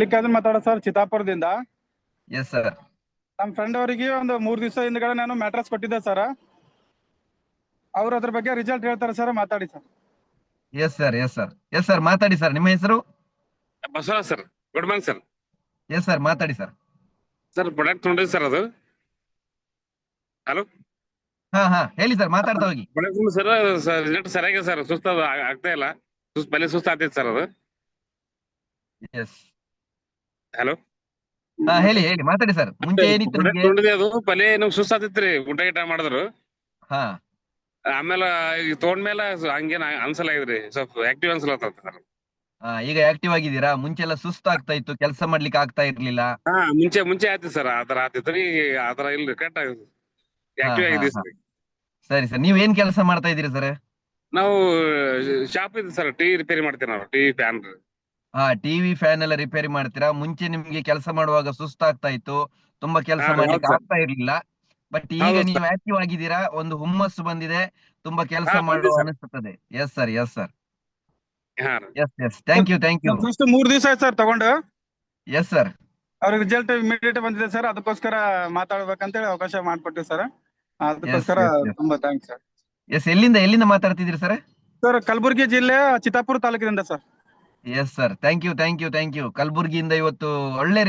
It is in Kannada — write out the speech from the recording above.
ಮಲ್ಲಿಕಾರ್ಜುನ್ ಮಾತಾಡೋ ಸರ್, ಚಿತ್ತಾಪುರದಿಂದ. Yes sir. ನಮ್ಮ ಫ್ರೆಂಡ್ ಅವರಿಗೆ ಒಂದು 3 ದಿವಸ ಹಿಂದ್ಗಡೆ ನಾನು ಮ್ಯಾಟ್ರಸ್ ಕೊಟ್ಟಿದ್ದೆ ಸರ್. ಅವ್ರು ಅದ್ರ ಬಗ್ಗೆ ರಿಸಲ್ಟ್ ಹೇಳ್ತಾರೆ ಸರ್, ಮಾತಾಡಿ sir. Yes sir, yes sir, yes sir, ಮಾತಾಡಿ ಸರ್. ನಿಮ್ಮ ಹೆಸರು? Basavaraj sir. Good morning sir. Yes sir, ಮಾತಾಡಿ ಸರ್. ಸರ್ ಪ್ರಾಡಕ್ಟ್ ತೊಗೊಂಡಿದ್ದೆ ಸರ್ ಅದು. ಹಲೋ, ಹಾ ಹಾ, ಹೇಳಿ ಸರ್, ಮಾತಾಡ್ತಾ ಹೋಗಿ. ಪ್ರಾಡಕ್ಟ್ ಸರ್, ರಿಸಲ್ಟ್ ಸರಿಯಾಗಿದೆ ಸರ್. ಸುಸ್ತು ಆಗ್ತಾ ಇಲ್ಲ, ಪಲ್ಲೆ ಸುಸ್ತು ಆಗ್ತೈತೆ ಸರ್ ಅದು. ಎಸ್. ಹಲೋ, ಹಾ, ಹೇಳಿ ಹೇಳಿ, ಮಾತಾಡಿ ಸರ್. ಮುಂಚೆ ಏನಿತ್ತು ಪ್ರಾಡಕ್ಟ್ ನಿಮ್ಗೆ? ತೊಗೊಂಡಿದ್ದೆ, ಅದು ಪಲ್ಲೆ ನಮ್ಗೆ ಸುಸ್ತು ಆಗ್ತೈತ್ರಿ ಊಟ ಗಿಟ ಮಾಡಿದ್ರು. ಹಾ, ಆಮೇಲೆ ಈಗ ತೊಗೊಂಡ್ಮೇಲೆ ಹಂಗೇನ್ ಅನ್ಸಲ್ಲ ಇದ್ರಿ, ಸ್ವಲ್ಪ ಆಕ್ಟಿವ್ ಅನ್ಸಲತ್ತ ಸರ್. ಈಗ ಆಕ್ಟಿವ್ ಆಗಿದ್ದೀರಾ? ಮುಂಚೆಲ್ಲ ಸುಸ್ತು ಆಗ್ತಾ ಇತ್ತು, ಕೆಲಸ ಮಾಡ್ಲಿಕ್ಕೆ ಆಗ್ತಾ ಇರ್ಲಿಲ್ಲ. ಹಾ, ಮುಂಚೆ ಆಯ್ತು ಸರ್, ಆತರ ಆತಿತ್ತು. ಈಗ ಆತರ ಇಲ್ರಿ, ಕರೆಕ್ಟ್ ಆಗಿದೆ, ಹಾ ಆಕ್ಟಿವ್ ಹಾ ಆಗಿದ್ದೀವಿ ಹಾ, ಸರ್. ಸರಿ ಸರ್. ನೀವ್ ಏನ್ ಕೆಲಸ ಮಾಡ್ತಾ ಇದ್ದೀರಿ ಸರ್? ನಾವು ಶಾಪ್ ಇದೆ ಸರ್, ಟಿವಿ ರಿಪೇರಿ ಮಾಡ್ತೀವಿ ನಾವು, ಟಿವಿ ಫ್ಯಾನ್. ಟಿವಿ ಫ್ಯಾನ್ ಎಲ್ಲ ರಿಪೇರಿ ಮಾಡ್ತೀರಾ? ಮುಂಚೆ ನಿಮ್ಗೆ ಕೆಲಸ ಮಾಡುವಾಗ ಸುಸ್ತಾಗ್ತಾ ಇತ್ತು, ತುಂಬಾ ಕೆಲಸ ಹಾ ರೀ, ಹೌದು ಮಾಡ್ಲಿಕ್ಕೆ ಸರ್. ಆಗ್ತಾ ಇರ್ಲಿಲ್ಲ. ಬಟ್ ಈಗ ಹೌದು ನೀವು ಸರ್. ಆಕ್ಟಿವ್ ಆಗಿದ್ದೀರಾ, ಒಂದು ಹುಮ್ಮಸ್ಸು ಬಂದಿದೆ, ತುಂಬಾ ಕೆಲಸ ಹಾ, ಬಂದಿದೆ ಮಾಡುವ ಸರ್. ಅನಿಸ್ತದೆ. ಎಸ್ ಸರ್, ಎಸ್ ಸರ್, ಹಾ ರೀ. Yes yes, thank you, thank you. First 3 ದಿವಸ ಆಯ್ತು ಸರ್ ತಗೊಂಡು. Yes sir. ಅವ್ರಿಗೆ ರಿಸಲ್ಟ್ ಇಮಿಡಿಯೇಟ್ ಬಂದಿದೆ ಸರ್. ಅದಕ್ಕೋಸ್ಕರ ಮಾತಾಡ್ಬೇಕಂತೇಳಿ ಅವಕಾಶ ಮಾಡ್ಕೊಟ್ಟಿವಿ ಸರ್. ಎಸ್ ಅದಕ್ಕೋಸ್ಕರ ಎಸ್ ಎಸ್ ತುಂಬಾ ಥ್ಯಾಂಕ್ಸ್ ಸರ್. ಎಸ್, ಎಲ್ಲಿಂದ ಮಾತಾಡ್ತಿದ್ದೀರಿ ಸರ್? ಸರ್, ಕಲಬುರಗಿ ಜಿಲ್ಲೆ ಚಿತ್ತಾಪುರ ತಾಲೂಕಿನಿಂದ sir. Yes sir, thank you, thank you, thank you. ಕಲಬುರ್ಗಿಯಿಂದ ಇವತ್ತು ಒಳ್ಳೆ